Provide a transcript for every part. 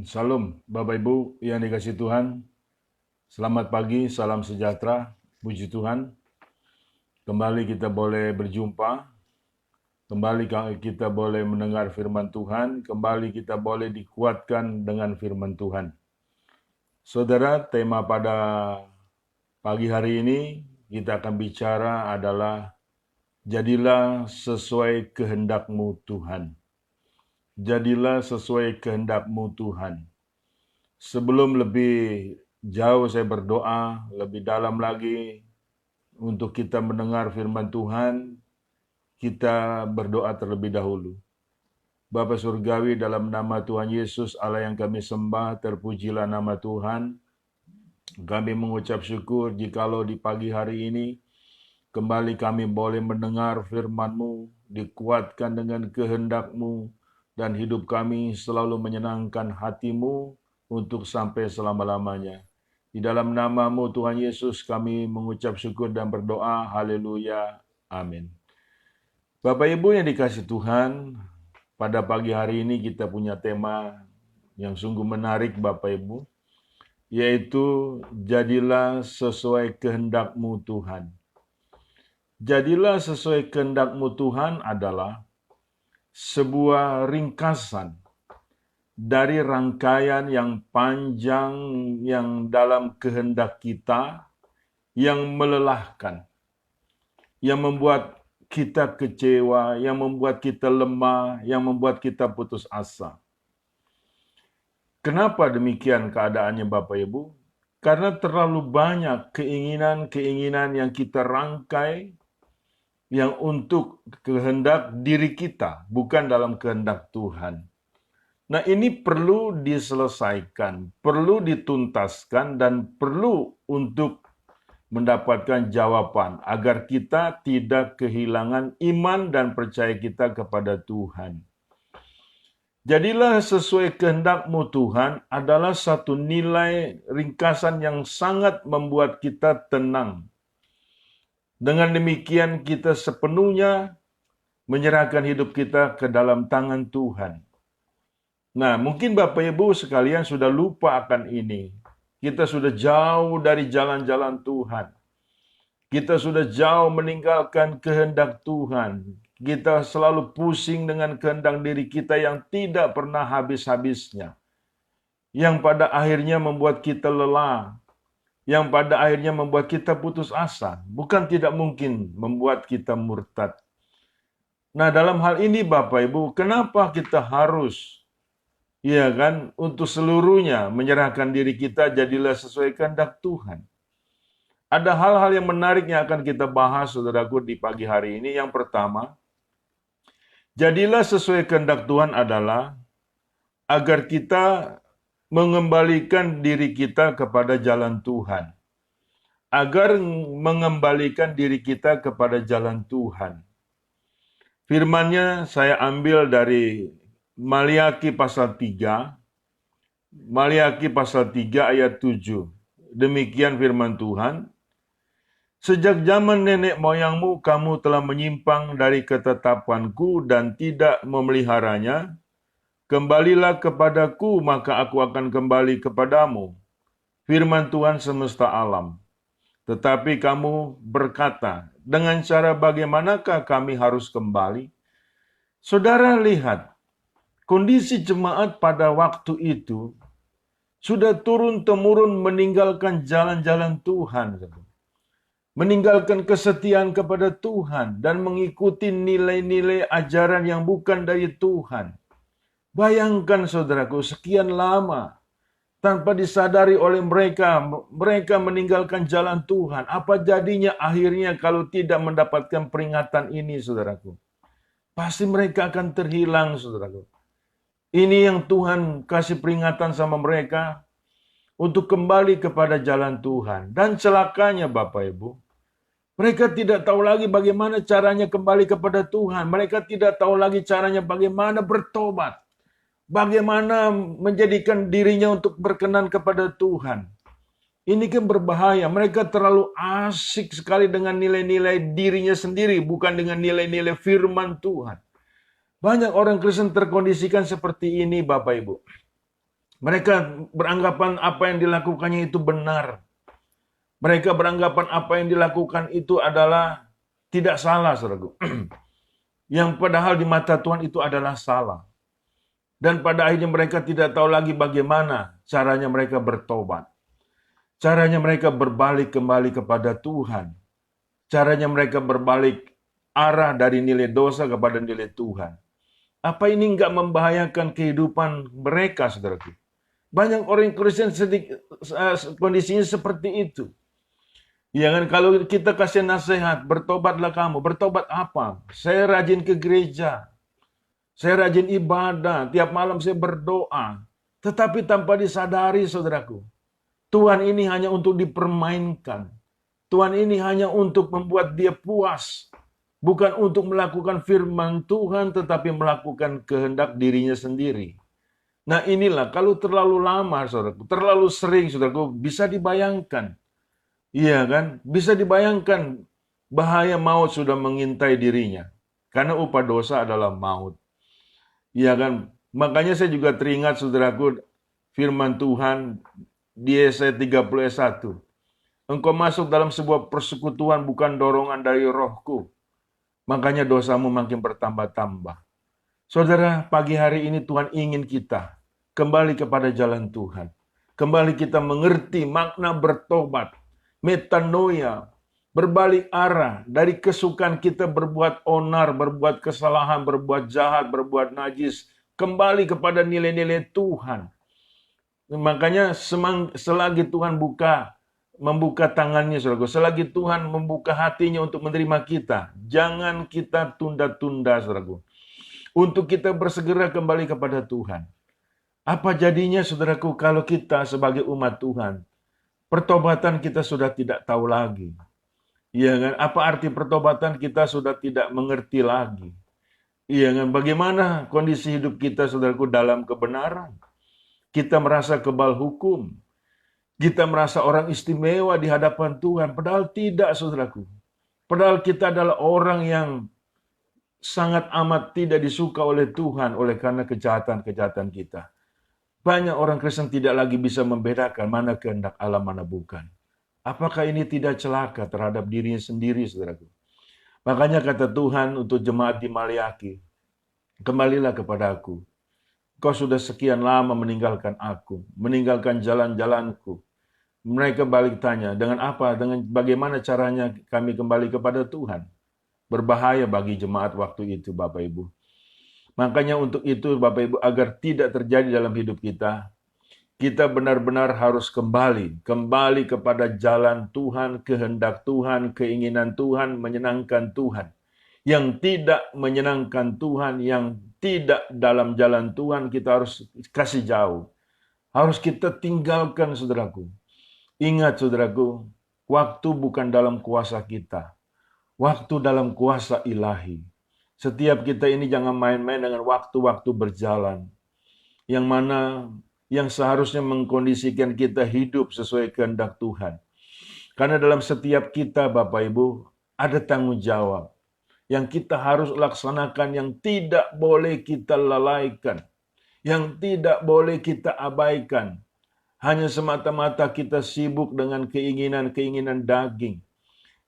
Salam Bapak Ibu yang dikasih Tuhan. Selamat pagi, salam sejahtera, puji Tuhan. Kembali kita boleh berjumpa, kembali kita boleh mendengar firman Tuhan, kembali kita boleh dikuatkan dengan firman Tuhan. Saudara, tema pada pagi hari ini kita akan bicara adalah jadilah sesuai kehendak-Mu Tuhan. Jadilah sesuai kehendak-Mu Tuhan. Sebelum lebih jauh saya berdoa, lebih dalam lagi untuk kita mendengar firman Tuhan, kita berdoa terlebih dahulu. Bapa Surgawi, dalam nama Tuhan Yesus, Allah yang kami sembah, terpujilah nama Tuhan. Kami mengucap syukur jikalau di pagi hari ini kembali kami boleh mendengar firman-Mu, dikuatkan dengan kehendak-Mu, dan hidup kami selalu menyenangkan hati-Mu untuk sampai selama-lamanya. Di dalam nama-Mu Tuhan Yesus kami mengucap syukur dan berdoa. Haleluya. Amin. Bapak Ibu yang dikasih Tuhan, pada pagi hari ini kita punya tema yang sungguh menarik Bapak Ibu, yaitu jadilah sesuai kehendak-Mu Tuhan. Jadilah sesuai kehendak-Mu Tuhan adalah sebuah ringkasan dari rangkaian yang panjang yang dalam kehendak kita, yang melelahkan, yang membuat kita kecewa, yang membuat kita lemah, yang membuat kita putus asa. Kenapa demikian keadaannya Bapak Ibu? Karena terlalu banyak keinginan-keinginan yang kita rangkai yang untuk kehendak diri kita, bukan dalam kehendak Tuhan. Nah, ini perlu diselesaikan, perlu dituntaskan, dan perlu untuk mendapatkan jawaban agar kita tidak kehilangan iman dan percaya kita kepada Tuhan. Jadilah sesuai kehendak-Mu Tuhan adalah satu nilai ringkasan yang sangat membuat kita tenang. Dengan demikian kita sepenuhnya menyerahkan hidup kita ke dalam tangan Tuhan. Nah, mungkin Bapak Ibu sekalian sudah lupa akan ini. Kita sudah jauh dari jalan-jalan Tuhan. Kita sudah jauh meninggalkan kehendak Tuhan. Kita selalu pusing dengan kehendak diri kita yang tidak pernah habis-habisnya. Yang pada akhirnya membuat kita lelah. Yang pada akhirnya membuat kita putus asa. Bukan tidak mungkin membuat kita murtad. Nah, dalam hal ini Bapak Ibu, kenapa kita harus untuk seluruhnya menyerahkan diri kita jadilah sesuai kehendak Tuhan? Ada hal-hal yang menarik yang akan kita bahas, saudaraku, di pagi hari ini. Yang pertama, jadilah sesuai kehendak Tuhan adalah agar kita mengembalikan diri kita kepada jalan Tuhan. Agar mengembalikan diri kita kepada jalan Tuhan. Firman-Nya saya ambil dari Maliaki pasal 3. Maliaki pasal 3 ayat 7. Demikian firman Tuhan. Sejak zaman nenek moyangmu kamu telah menyimpang dari ketetapanku dan tidak memeliharanya. Kembalilah kepadaku maka aku akan kembali kepadamu. Firman Tuhan semesta alam. Tetapi kamu berkata, dengan cara bagaimanakah kami harus kembali? Saudara lihat, kondisi jemaat pada waktu itu sudah turun-temurun meninggalkan jalan-jalan Tuhan. Meninggalkan kesetiaan kepada Tuhan dan mengikuti nilai-nilai ajaran yang bukan dari Tuhan. Bayangkan saudaraku, sekian lama tanpa disadari oleh mereka meninggalkan jalan Tuhan. Apa jadinya akhirnya kalau tidak mendapatkan peringatan ini, saudaraku? Pasti mereka akan terhilang, saudaraku. Ini yang Tuhan kasih peringatan sama mereka untuk kembali kepada jalan Tuhan. Dan celakanya Bapak Ibu, mereka tidak tahu lagi bagaimana caranya kembali kepada Tuhan. Mereka tidak tahu lagi caranya bagaimana bertobat. Bagaimana menjadikan dirinya untuk berkenan kepada Tuhan. Ini kan berbahaya. Mereka terlalu asik sekali dengan nilai-nilai dirinya sendiri, bukan dengan nilai-nilai firman Tuhan. Banyak orang Kristen terkondisikan seperti ini, Bapak Ibu. Mereka beranggapan apa yang dilakukannya itu benar. Mereka beranggapan apa yang dilakukan itu adalah tidak salah, saudaraku. Yang padahal di mata Tuhan itu adalah salah. Dan pada akhirnya mereka tidak tahu lagi bagaimana caranya mereka bertobat. Caranya mereka berbalik kembali kepada Tuhan. Caranya mereka berbalik arah dari nilai dosa kepada nilai Tuhan. Apa ini nggak membahayakan kehidupan mereka, saudaraku? Banyak orang Kristen kondisinya seperti itu. Ya kan, kalau kita kasih nasihat, bertobatlah kamu. Bertobat apa? Saya rajin ke gereja. Saya rajin ibadah. Tiap malam saya berdoa. Tetapi tanpa disadari, saudaraku, Tuhan ini hanya untuk dipermainkan. Tuhan ini hanya untuk membuat dia puas. Bukan untuk melakukan firman Tuhan, tetapi melakukan kehendak dirinya sendiri. Nah inilah, kalau terlalu lama, saudaraku, terlalu sering, saudaraku, bisa dibayangkan. Iya kan? Bisa dibayangkan bahaya maut sudah mengintai dirinya. Karena upah dosa adalah maut. Iya kan? Makanya saya juga teringat, saudaraku, firman Tuhan di Yesaya 30 ayat 1. Engkau masuk dalam sebuah persekutuan bukan dorongan dari rohku. Makanya dosamu makin bertambah-tambah. Saudara, pagi hari ini Tuhan ingin kita kembali kepada jalan Tuhan. Kembali kita mengerti makna bertobat. Metanoia, berbalik arah dari kesukaan kita berbuat onar, berbuat kesalahan, berbuat jahat, berbuat najis, kembali kepada nilai-nilai Tuhan. Makanya selagi Tuhan membuka tangannya, saudaraku, selagi Tuhan membuka hatinya untuk menerima kita, jangan kita tunda-tunda, saudaraku, untuk kita bersegera kembali kepada Tuhan. Apa jadinya, saudaraku, kalau kita sebagai umat Tuhan, pertobatan kita sudah tidak tahu lagi. Iya kan? Apa arti pertobatan kita sudah tidak mengerti lagi. Iya kan? Bagaimana kondisi hidup kita, saudaraku, dalam kebenaran? Kita merasa kebal hukum. Kita merasa orang istimewa di hadapan Tuhan. Padahal tidak, saudaraku. Padahal kita adalah orang yang sangat amat tidak disuka oleh Tuhan oleh karena kejahatan-kejahatan kita. Banyak orang Kristen tidak lagi bisa membedakan mana kehendak Allah, mana bukan. Apakah ini tidak celaka terhadap dirinya sendiri, saudaraku? Makanya kata Tuhan untuk jemaat di Maliaki, kembalilah kepada aku. Kau sudah sekian lama meninggalkan aku, meninggalkan jalan-jalanku. Mereka balik tanya, dengan apa? Dengan bagaimana caranya kami kembali kepada Tuhan? Berbahaya bagi jemaat waktu itu, Bapak Ibu. Makanya untuk itu, Bapak Ibu, agar tidak terjadi dalam hidup kita, kita benar-benar harus kembali kepada jalan Tuhan, kehendak Tuhan, keinginan Tuhan, menyenangkan Tuhan. Yang tidak menyenangkan Tuhan, yang tidak dalam jalan Tuhan, kita harus kasih jauh. Harus kita tinggalkan, saudaraku. Ingat, saudaraku, waktu bukan dalam kuasa kita. Waktu dalam kuasa ilahi. Setiap kita ini jangan main-main dengan waktu-waktu berjalan. Yang mana yang seharusnya mengkondisikan kita hidup sesuai kehendak Tuhan. Karena dalam setiap kita, Bapak Ibu, ada tanggung jawab. Yang kita harus laksanakan, yang tidak boleh kita lalaikan. Yang tidak boleh kita abaikan. Hanya semata-mata kita sibuk dengan keinginan-keinginan daging.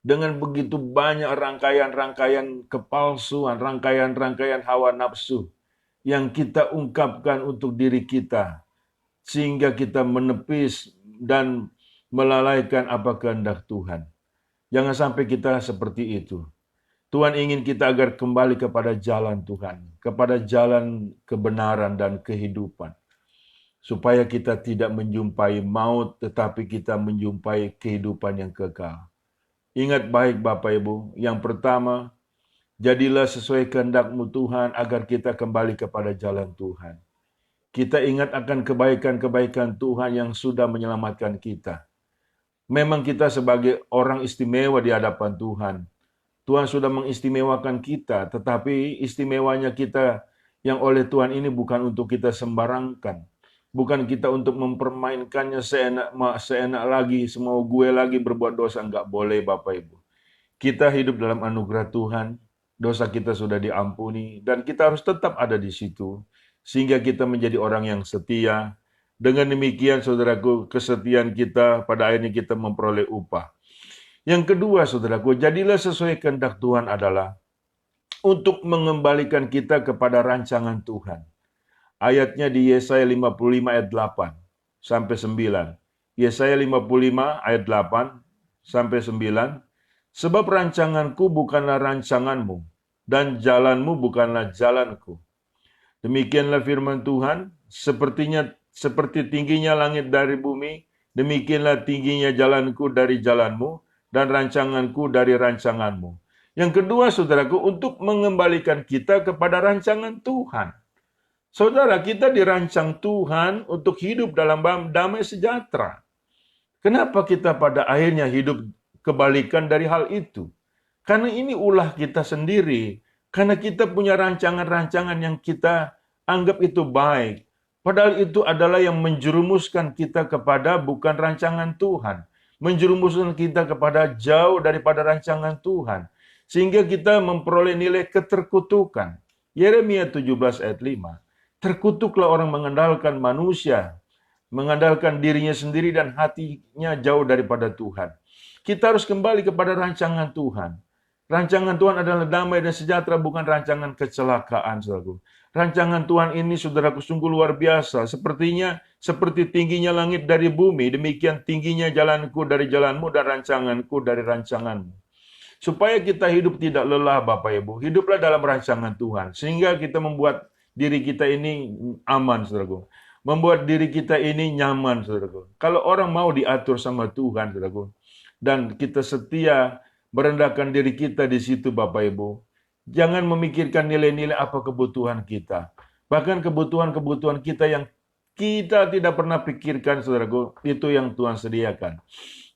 Dengan begitu banyak rangkaian-rangkaian kepalsuan, rangkaian-rangkaian hawa nafsu yang kita ungkapkan untuk diri kita, sehingga kita menepis dan melalaikan apa kehendak Tuhan. Jangan sampai kita seperti itu. Tuhan ingin kita agar kembali kepada jalan Tuhan, kepada jalan kebenaran dan kehidupan. Supaya kita tidak menjumpai maut, tetapi kita menjumpai kehidupan yang kekal. Ingat baik Bapak Ibu, yang pertama, jadilah sesuai kehendak-Mu Tuhan agar kita kembali kepada jalan Tuhan. Kita ingat akan kebaikan-kebaikan Tuhan yang sudah menyelamatkan kita. Memang kita sebagai orang istimewa di hadapan Tuhan. Tuhan sudah mengistimewakan kita, tetapi istimewanya kita yang oleh Tuhan ini bukan untuk kita sembarangkan. Bukan kita untuk mempermainkannya seenak lagi, semau gue lagi berbuat dosa. Enggak boleh, Bapak Ibu. Kita hidup dalam anugerah Tuhan, dosa kita sudah diampuni, dan kita harus tetap ada di situ, sehingga kita menjadi orang yang setia, Dengan demikian, saudaraku, kesetiaan kita pada akhirnya kita memperoleh upah. Yang kedua, saudaraku, jadilah sesuai kehendak Tuhan adalah untuk mengembalikan kita kepada rancangan Tuhan. Ayatnya di Yesaya 55 ayat 8 sampai 9. Yesaya 55 ayat 8 sampai 9. Sebab rancanganku bukanlah rancanganmu, dan jalanmu bukanlah jalanku. Demikianlah firman Tuhan, seperti tingginya langit dari bumi, demikianlah tingginya jalanku dari jalanmu, dan rancanganku dari rancanganmu. Yang kedua, saudaraku, untuk mengembalikan kita kepada rancangan Tuhan. Saudara, kita dirancang Tuhan untuk hidup dalam damai sejahtera. Kenapa kita pada akhirnya hidup kebalikan dari hal itu? Karena ini ulah kita sendiri. Karena kita punya rancangan-rancangan yang kita anggap itu baik. Padahal itu adalah yang menjerumuskan kita kepada bukan rancangan Tuhan. Menjerumuskan kita kepada jauh daripada rancangan Tuhan. Sehingga kita memperoleh nilai keterkutukan. Yeremia 17 ayat 5. Terkutuklah orang mengandalkan manusia, mengandalkan dirinya sendiri dan hatinya jauh daripada Tuhan. Kita harus kembali kepada rancangan Tuhan. Rancangan Tuhan adalah damai dan sejahtera, bukan rancangan kecelakaan, saudaraku. Rancangan Tuhan ini, saudaraku, sungguh luar biasa. Seperti tingginya langit dari bumi, demikian tingginya jalanku dari jalanmu dan rancanganku dari rancanganmu. Supaya kita hidup tidak lelah, Bapak Ibu. Hiduplah dalam rancangan Tuhan. Sehingga kita membuat diri kita ini aman, saudaraku. Membuat diri kita ini nyaman, saudaraku. Kalau orang mau diatur sama Tuhan, saudaraku, dan kita setia merendahkan diri kita di situ, Bapak Ibu. Jangan memikirkan nilai-nilai apa kebutuhan kita. Bahkan kebutuhan-kebutuhan kita yang kita tidak pernah pikirkan, saudaraku, itu yang Tuhan sediakan.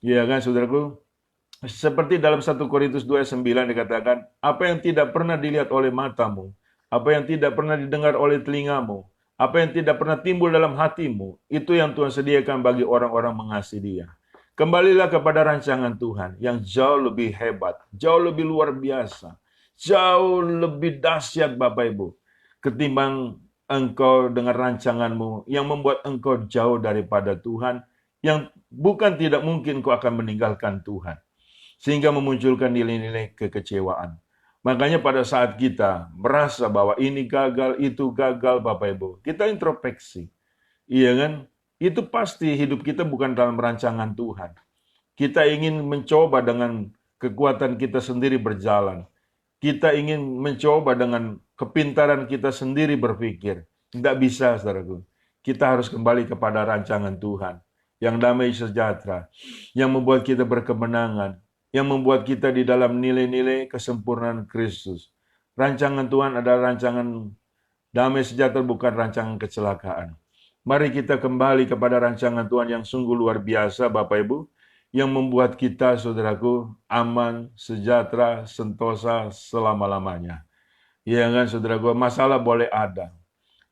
Ya kan, saudaraku? Seperti dalam 1 Korintus 2 ayat 9 dikatakan, apa yang tidak pernah dilihat oleh matamu, apa yang tidak pernah didengar oleh telingamu, apa yang tidak pernah timbul dalam hatimu, itu yang Tuhan sediakan bagi orang-orang mengasihi Dia. Kembalilah kepada rancangan Tuhan yang jauh lebih hebat, jauh lebih luar biasa, jauh lebih dahsyat, Bapak Ibu, ketimbang engkau dengan rancanganmu yang membuat engkau jauh daripada Tuhan, yang bukan tidak mungkin kau akan meninggalkan Tuhan, sehingga memunculkan nilai-nilai kekecewaan. Makanya pada saat kita merasa bahwa ini gagal, itu gagal, Bapak Ibu, kita introspeksi. Iya kan? Itu pasti hidup kita bukan dalam rancangan Tuhan. Kita ingin mencoba dengan kekuatan kita sendiri berjalan. Kita ingin mencoba dengan kepintaran kita sendiri berpikir. Tidak bisa, saudaraku. Kita harus kembali kepada rancangan Tuhan yang damai sejahtera, yang membuat kita berkemenangan, yang membuat kita di dalam nilai-nilai kesempurnaan Kristus. Rancangan Tuhan adalah rancangan damai sejahtera, bukan rancangan kecelakaan. Mari kita kembali kepada rancangan Tuhan yang sungguh luar biasa, Bapak Ibu, yang membuat kita, saudaraku, aman, sejahtera, sentosa selama-lamanya. Ya kan, saudaraku, masalah boleh ada,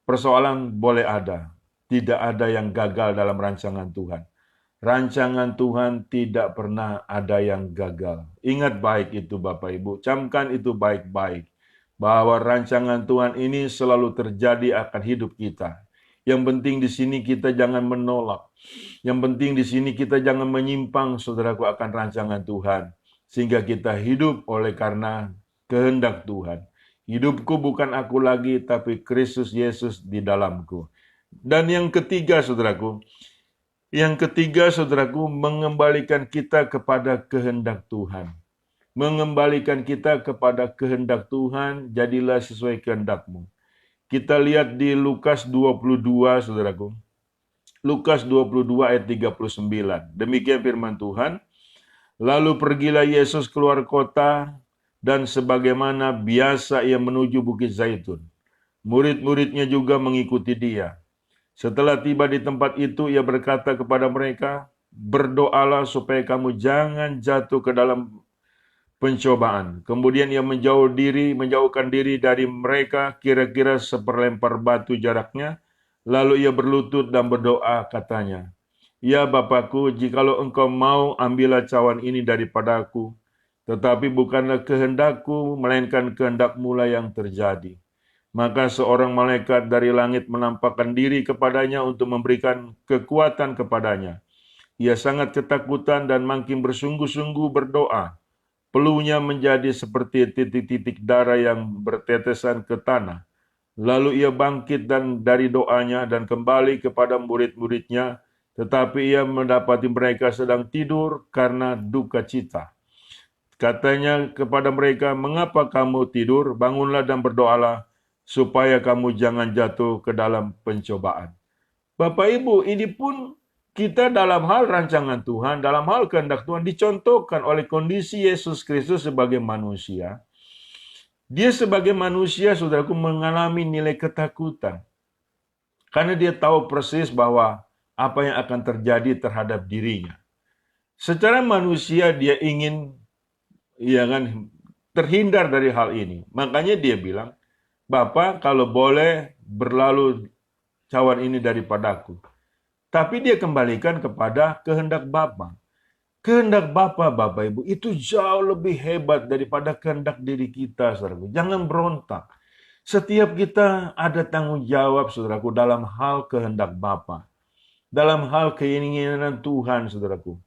persoalan boleh ada, tidak ada yang gagal dalam rancangan Tuhan. Rancangan Tuhan tidak pernah ada yang gagal. Ingat baik itu, Bapak Ibu, camkan itu baik-baik, bahwa rancangan Tuhan ini selalu terjadi akan hidup kita. Yang penting di sini kita jangan menolak. Yang penting di sini kita jangan menyimpang, saudaraku, akan rancangan Tuhan. Sehingga kita hidup oleh karena kehendak Tuhan. Hidupku bukan aku lagi, tapi Kristus Yesus di dalamku. Dan yang ketiga, saudaraku, mengembalikan kita kepada kehendak Tuhan. Mengembalikan kita kepada kehendak Tuhan, jadilah sesuai kehendakmu. Kita lihat di Lukas 22, saudaraku. Lukas 22 ayat 39. Demikian firman Tuhan. Lalu pergilah Yesus keluar kota, dan sebagaimana biasa ia menuju Bukit Zaitun. Murid-muridnya juga mengikuti dia. Setelah tiba di tempat itu, ia berkata kepada mereka, berdoalah supaya kamu jangan jatuh ke dalam pencobaan. Kemudian ia menjauhkan diri dari mereka, kira-kira seperlempar batu jaraknya. Lalu ia berlutut dan berdoa, katanya, ya Bapakku, jikalau engkau mau, ambillah cawan ini daripadaku. Tetapi bukanlah kehendakku, melainkan kehendakmu lah yang terjadi. Maka seorang malaikat dari langit menampakkan diri kepadanya untuk memberikan kekuatan kepadanya. Ia sangat ketakutan dan makin bersungguh-sungguh berdoa. Peluhnya menjadi seperti titik-titik darah yang bertetesan ke tanah. Lalu ia bangkit dari doanya dan kembali kepada murid-muridnya, tetapi ia mendapati mereka sedang tidur karena duka cita. Katanya kepada mereka, "Mengapa kamu tidur? Bangunlah dan berdoalah, supaya kamu jangan jatuh ke dalam pencobaan." Bapak Ibu, ini pun kita dalam hal rancangan Tuhan, dalam hal kehendak Tuhan, dicontohkan oleh kondisi Yesus Kristus sebagai manusia. Dia sebagai manusia, saudaraku, mengalami nilai ketakutan. Karena dia tahu persis bahwa apa yang akan terjadi terhadap dirinya. Secara manusia dia ingin terhindar dari hal ini. Makanya dia bilang, "Bapa, kalau boleh berlalu cawan ini daripadaku." Tapi dia kembalikan kepada kehendak Bapa. Kehendak Bapa, Bapak Ibu, itu jauh lebih hebat daripada kehendak diri kita, saudaraku. Jangan berontak. Setiap kita ada tanggung jawab, saudaraku, dalam hal kehendak Bapa. Dalam hal keinginan Tuhan, saudaraku.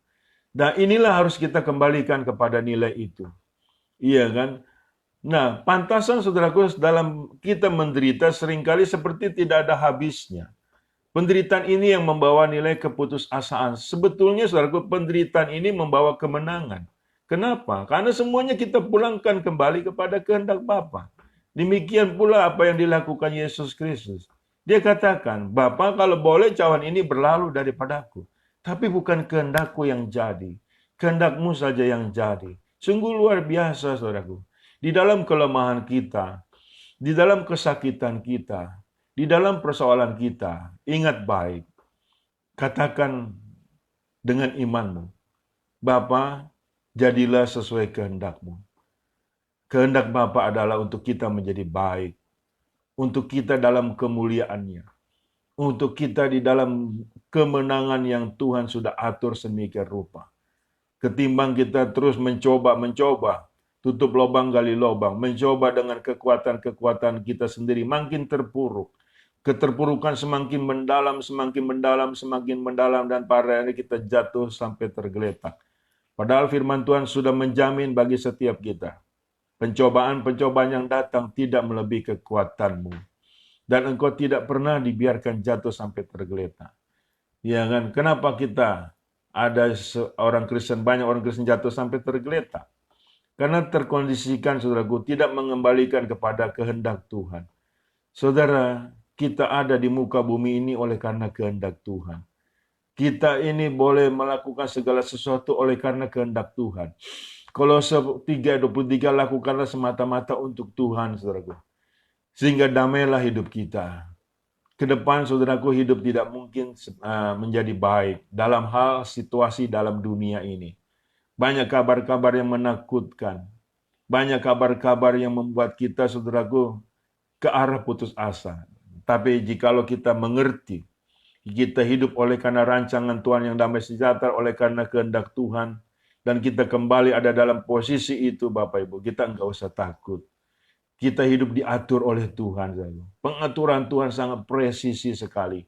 Dan inilah harus kita kembalikan kepada nilai itu. Iya kan? Nah, pantasan, saudaraku, dalam kita menderita seringkali seperti tidak ada habisnya. Penderitaan ini yang membawa nilai keputusasaan. Sebetulnya, saudaraku, penderitaan ini membawa kemenangan. Kenapa? Karena semuanya kita pulangkan kembali kepada kehendak Bapa. Demikian pula apa yang dilakukan Yesus Kristus. Dia katakan, "Bapa, kalau boleh cawan ini berlalu daripadaku. Tapi bukan kehendakku yang jadi. Kehendakmu saja yang jadi." Sungguh luar biasa, saudaraku. Di dalam kelemahan kita, di dalam kesakitan kita, di dalam persoalan kita, ingat baik, katakan dengan imanmu, "Bapa, jadilah sesuai kehendakmu." Kehendak Bapa adalah untuk kita menjadi baik, untuk kita dalam kemuliaannya, untuk kita di dalam kemenangan yang Tuhan sudah atur sedemikian rupa. Ketimbang kita terus mencoba, tutup lubang gali lubang, mencoba dengan kekuatan-kekuatan kita sendiri, makin terpuruk. Keterpurukan semakin mendalam, dan pada akhirnya kita jatuh sampai tergeletak. Padahal firman Tuhan sudah menjamin bagi setiap kita. Pencobaan-pencobaan yang datang tidak melebihi kekuatanmu. Dan engkau tidak pernah dibiarkan jatuh sampai tergeletak. Ya kan? Kenapa kita ada banyak orang Kristen jatuh sampai tergeletak? Karena terkondisikan, saudaraku, tidak mengembalikan kepada kehendak Tuhan. Saudara, kita ada di muka bumi ini oleh karena kehendak Tuhan. Kita ini boleh melakukan segala sesuatu oleh karena kehendak Tuhan. Kolose 3:23, lakukanlah semata-mata untuk Tuhan, saudaraku. Sehingga damailah hidup kita. Ke depan, saudaraku, hidup tidak mungkin menjadi baik dalam hal situasi dalam dunia ini. Banyak kabar-kabar yang menakutkan. Banyak kabar-kabar yang membuat kita, saudaraku, ke arah putus asa. Tapi jikalau kita mengerti, kita hidup oleh karena rancangan Tuhan yang damai sejahtera, oleh karena kehendak Tuhan, dan kita kembali ada dalam posisi itu, Bapak Ibu, kita enggak usah takut. Kita hidup diatur oleh Tuhan. Pengaturan Tuhan sangat presisi sekali.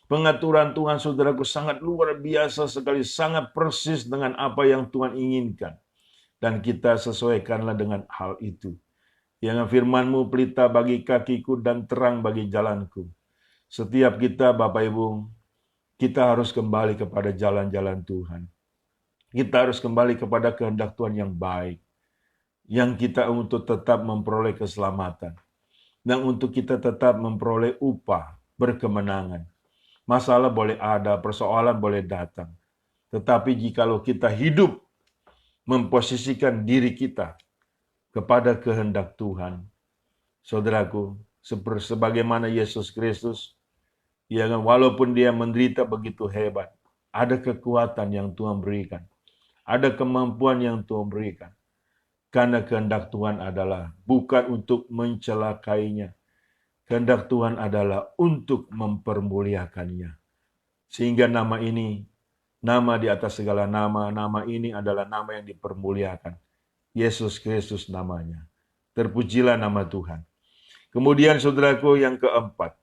Pengaturan Tuhan, saudaraku, sangat luar biasa sekali, sangat persis dengan apa yang Tuhan inginkan. Dan kita sesuaikanlah dengan hal itu. Yang firman-Mu pelita bagi kakiku dan terang bagi jalanku. Setiap kita, Bapak Ibu, kita harus kembali kepada jalan-jalan Tuhan. Kita harus kembali kepada kehendak Tuhan yang baik. Yang kita untuk tetap memperoleh keselamatan. Dan untuk kita tetap memperoleh upah, berkemenangan. Masalah boleh ada, persoalan boleh datang. Tetapi jikalau kita hidup memposisikan diri kita kepada kehendak Tuhan, saudaraku, sebagaimana Yesus Kristus, walaupun dia menderita begitu hebat, ada kekuatan yang Tuhan berikan, ada kemampuan yang Tuhan berikan, karena kehendak Tuhan adalah bukan untuk mencelakainya, kehendak Tuhan adalah untuk mempermuliakannya, sehingga nama ini, nama di atas segala nama, nama ini adalah nama yang dipermuliakan. Yesus Kristus namanya. Terpujilah nama Tuhan. Kemudian saudaraku yang keempat.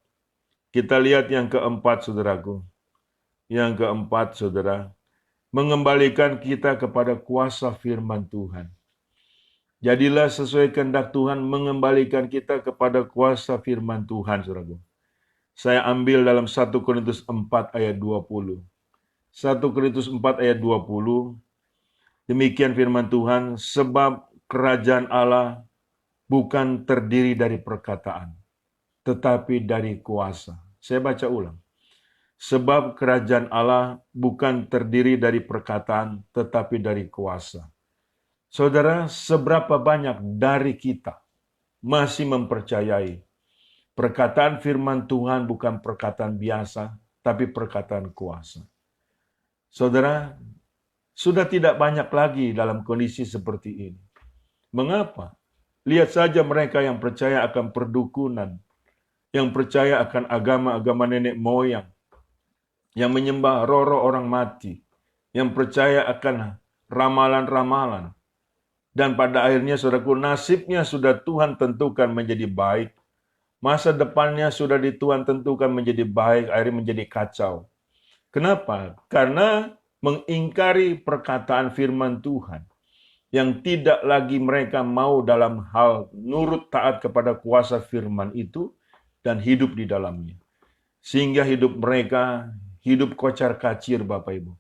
Kita lihat yang keempat saudaraku. Yang keempat saudara. Mengembalikan kita kepada kuasa firman Tuhan. Jadilah sesuai kehendak Tuhan mengembalikan kita kepada kuasa firman Tuhan saudaraku. Saya ambil dalam 1 Korintus 4 ayat 20. 1 Korintus 4 ayat 20. Demikian firman Tuhan, sebab kerajaan Allah bukan terdiri dari perkataan, tetapi dari kuasa. Saya baca ulang. Sebab kerajaan Allah bukan terdiri dari perkataan, tetapi dari kuasa. Saudara, seberapa banyak dari kita masih mempercayai perkataan firman Tuhan bukan perkataan biasa, tapi perkataan kuasa. Saudara, sudah tidak banyak lagi dalam kondisi seperti ini. Mengapa? Lihat saja mereka yang percaya akan perdukunan, yang percaya akan agama-agama nenek moyang, yang menyembah roh-roh orang mati, yang percaya akan ramalan-ramalan. Dan pada akhirnya saudaraku, nasibnya sudah Tuhan tentukan menjadi baik. Masa depannya sudah Tuhan tentukan menjadi baik, akhirnya menjadi kacau. Kenapa? Karena mengingkari perkataan firman Tuhan. Yang tidak lagi mereka mau dalam hal nurut taat kepada kuasa firman itu dan hidup di dalamnya. Sehingga hidup mereka hidup kocar-kacir Bapak Ibu.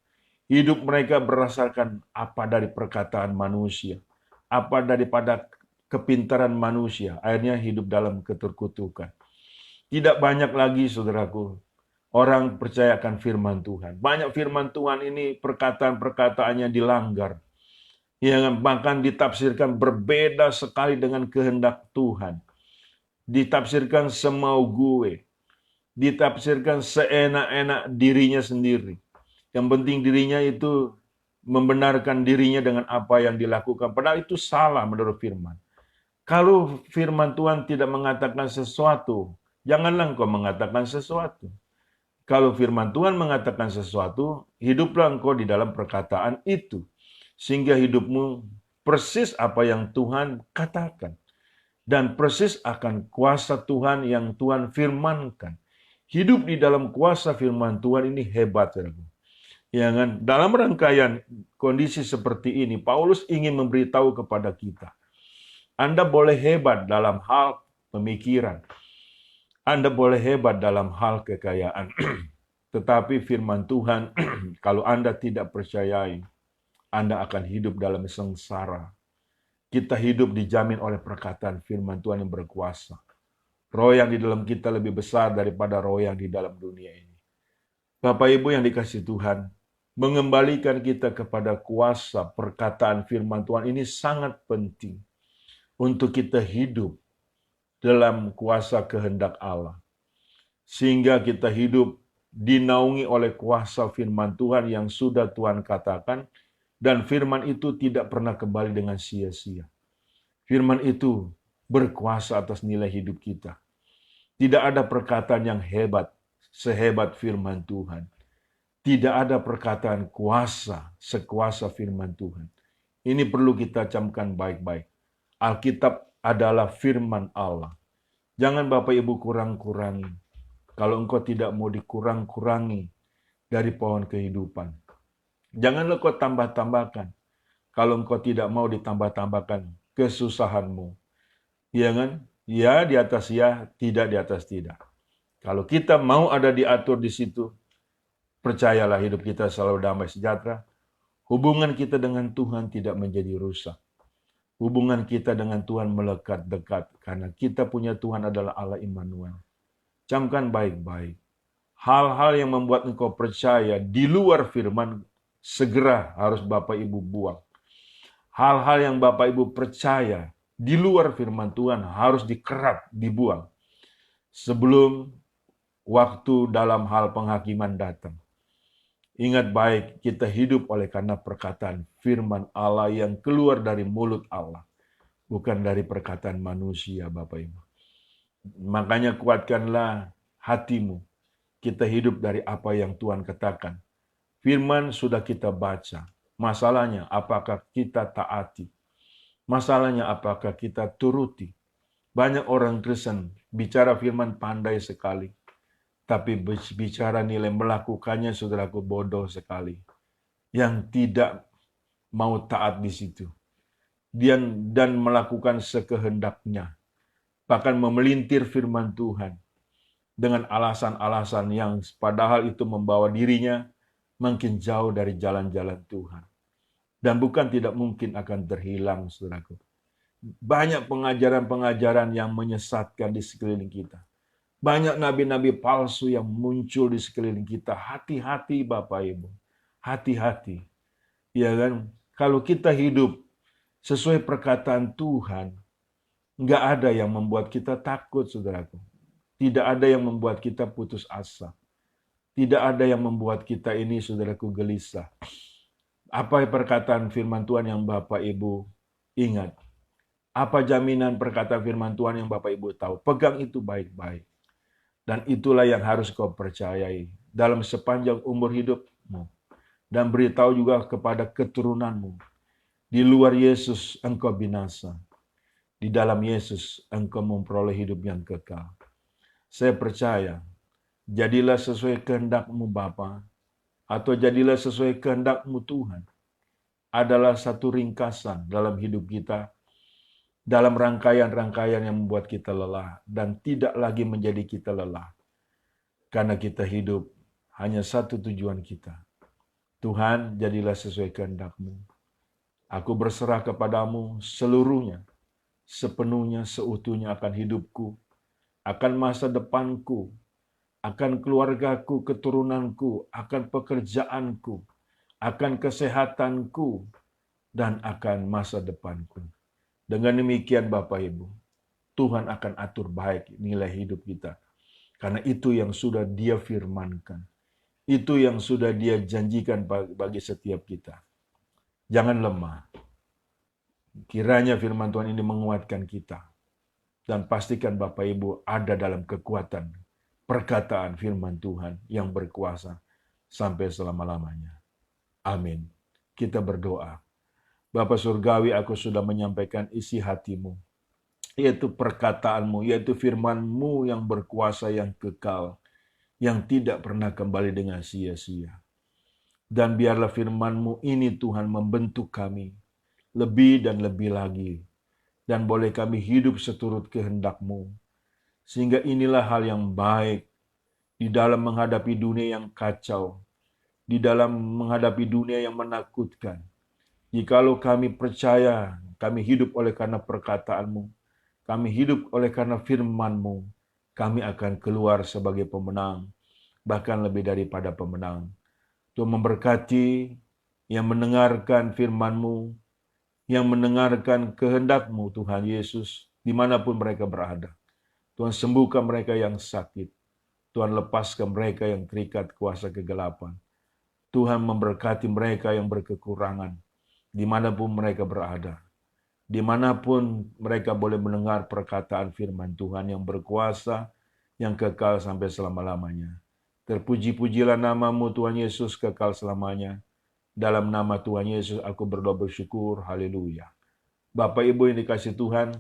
Hidup mereka berdasarkan apa dari perkataan manusia, apa daripada kepintaran manusia. Akhirnya hidup dalam keterkutukan. Tidak banyak lagi saudaraku orang percaya akan firman Tuhan. Banyak firman Tuhan ini perkataan-perkataannya dilanggar. Yang bahkan ditafsirkan berbeda sekali dengan kehendak Tuhan. Ditafsirkan semau gue. Ditafsirkan seenak-enak dirinya sendiri. Yang penting dirinya itu membenarkan dirinya dengan apa yang dilakukan. Padahal itu salah menurut firman. Kalau firman Tuhan tidak mengatakan sesuatu, janganlah engkau mengatakan sesuatu. Kalau firman Tuhan mengatakan sesuatu, hiduplah engkau di dalam perkataan itu. Sehingga hidupmu persis apa yang Tuhan katakan. Dan persis akan kuasa Tuhan yang Tuhan firmankan. Hidup di dalam kuasa firman Tuhan ini hebat. Ya kan? Dalam rangkaian kondisi seperti ini, Paulus ingin memberitahu kepada kita. Anda boleh hebat dalam hal pemikiran. Anda boleh hebat dalam hal kekayaan. Tetapi firman Tuhan, kalau Anda tidak percayai, Anda akan hidup dalam sengsara. Kita hidup dijamin oleh perkataan firman Tuhan yang berkuasa. Roh yang di dalam kita lebih besar daripada roh yang di dalam dunia ini. Bapak Ibu yang dikasihi Tuhan, mengembalikan kita kepada kuasa perkataan firman Tuhan ini sangat penting untuk kita hidup dalam kuasa kehendak Allah. Sehingga kita hidup dinaungi oleh kuasa firman Tuhan yang sudah Tuhan katakan, dan firman itu tidak pernah kembali dengan sia-sia. Firman itu berkuasa atas nilai hidup kita. Tidak ada perkataan yang hebat sehebat firman Tuhan. Tidak ada perkataan kuasa sekuasa firman Tuhan. Ini perlu kita camkan baik-baik. Alkitab adalah firman Allah. Jangan Bapak Ibu kurang-kurangi. Kalau engkau tidak mau dikurang-kurangi dari pohon kehidupan. Janganlah kau tambah-tambahkan. Kalau engkau tidak mau ditambah-tambahkan kesusahanmu. Ya kan? Ya di atas ya, tidak di atas tidak. Kalau kita mau ada diatur di situ, percayalah hidup kita selalu damai sejahtera. Hubungan kita dengan Tuhan tidak menjadi rusak. Hubungan kita dengan Tuhan melekat dekat. Karena kita punya Tuhan adalah Allah Immanuel. Camkan baik-baik. Hal-hal yang membuat engkau percaya di luar firman, segera harus Bapak Ibu buang. Hal-hal yang Bapak Ibu percaya di luar firman Tuhan harus dikerat, dibuang. Sebelum waktu dalam hal penghakiman datang. Ingat baik, kita hidup oleh karena perkataan firman Allah yang keluar dari mulut Allah. Bukan dari perkataan manusia, Bapak Ibu. Makanya kuatkanlah hatimu. Kita hidup dari apa yang Tuhan katakan. Firman sudah kita baca. Masalahnya apakah kita taati? Masalahnya apakah kita turuti? Banyak orang Kristen bicara firman pandai sekali, tapi bicara nilai melakukannya saudaraku bodoh sekali. Yang tidak mau taat di situ. Dan melakukan sekehendaknya. Bahkan memelintir firman Tuhan. Dengan alasan-alasan yang padahal itu membawa dirinya makin jauh dari jalan-jalan Tuhan. Dan bukan tidak mungkin akan terhilang, saudaraku. Banyak pengajaran-pengajaran yang menyesatkan di sekeliling kita. Banyak nabi-nabi palsu yang muncul di sekeliling kita. Hati-hati Bapak Ibu. Hati-hati. Ya kan? Kalau kita hidup sesuai perkataan Tuhan, nggak ada yang membuat kita takut, saudaraku. Tidak ada yang membuat kita putus asa. Tidak ada yang membuat kita ini, saudaraku, gelisah. Apa perkataan firman Tuhan yang Bapak Ibu ingat? Apa jaminan perkataan firman Tuhan yang Bapak Ibu tahu? Pegang itu baik-baik. Dan itulah yang harus kau percayai dalam sepanjang umur hidupmu. Dan beritahu juga kepada keturunanmu. Di luar Yesus engkau binasa. Di dalam Yesus engkau memperoleh hidup yang kekal. Saya percaya, jadilah sesuai kehendak-Mu Bapa, atau jadilah sesuai kehendak-Mu Tuhan, adalah satu ringkasan dalam hidup kita, dalam rangkaian-rangkaian yang membuat kita lelah, dan tidak lagi menjadi kita lelah. Karena kita hidup hanya satu tujuan kita. Tuhan, jadilah sesuai kehendak-Mu. Aku berserah kepadamu seluruhnya, sepenuhnya, seutuhnya akan hidupku, akan masa depanku, akan keluargaku, keturunanku, akan pekerjaanku, akan kesehatanku, dan akan masa depanku. Dengan demikian Bapak Ibu, Tuhan akan atur baik nilai hidup kita. Karena itu yang sudah Dia firmankan. Itu yang sudah Dia janjikan bagi setiap kita. Jangan lemah. Kiranya firman Tuhan ini menguatkan kita. Dan pastikan Bapak Ibu ada dalam kekuatan perkataan firman Tuhan yang berkuasa sampai selama-lamanya. Amin. Kita berdoa. Bapa Surgawi, aku sudah menyampaikan isi hatimu, yaitu perkataanmu, yaitu firman-Mu yang berkuasa, yang kekal, yang tidak pernah kembali dengan sia-sia. Dan biarlah firman-Mu ini Tuhan membentuk kami lebih dan lebih lagi. Dan boleh kami hidup seturut kehendak-Mu. Sehingga inilah hal yang baik di dalam menghadapi dunia yang kacau, di dalam menghadapi dunia yang menakutkan. Jikalau kami percaya, kami hidup oleh karena perkataan-Mu, kami hidup oleh karena firman-Mu, kami akan keluar sebagai pemenang, bahkan lebih daripada pemenang. Tuhan memberkati yang mendengarkan firman-Mu, yang mendengarkan kehendak-Mu Tuhan Yesus, dimanapun mereka berada. Tuhan sembuhkan mereka yang sakit. Tuhan lepaskan mereka yang terikat kuasa kegelapan. Tuhan memberkati mereka yang berkekurangan, dimanapun mereka berada. Dimanapun mereka boleh mendengar perkataan firman Tuhan yang berkuasa, yang kekal sampai selama-lamanya. Terpuji-pujilah nama-Mu Tuhan Yesus kekal selamanya. Dalam nama Tuhan Yesus aku berdoa bersyukur, haleluya. Bapak Ibu yang dikasihi Tuhan,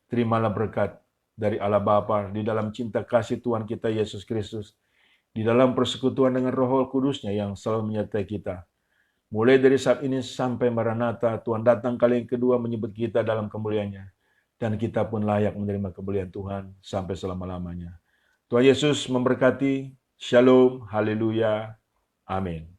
terimalah berkat dari Allah Bapa di dalam cinta kasih Tuhan kita Yesus Kristus, di dalam persekutuan dengan Roh Kudus-Nya yang selalu menyertai kita. Mulai dari saat ini sampai Maranatha, Tuhan datang kali yang kedua menyebut kita dalam kemuliaan-Nya. Dan kita pun layak menerima kemuliaan Tuhan sampai selama-lamanya. Tuhan Yesus memberkati. Shalom, haleluya, amin.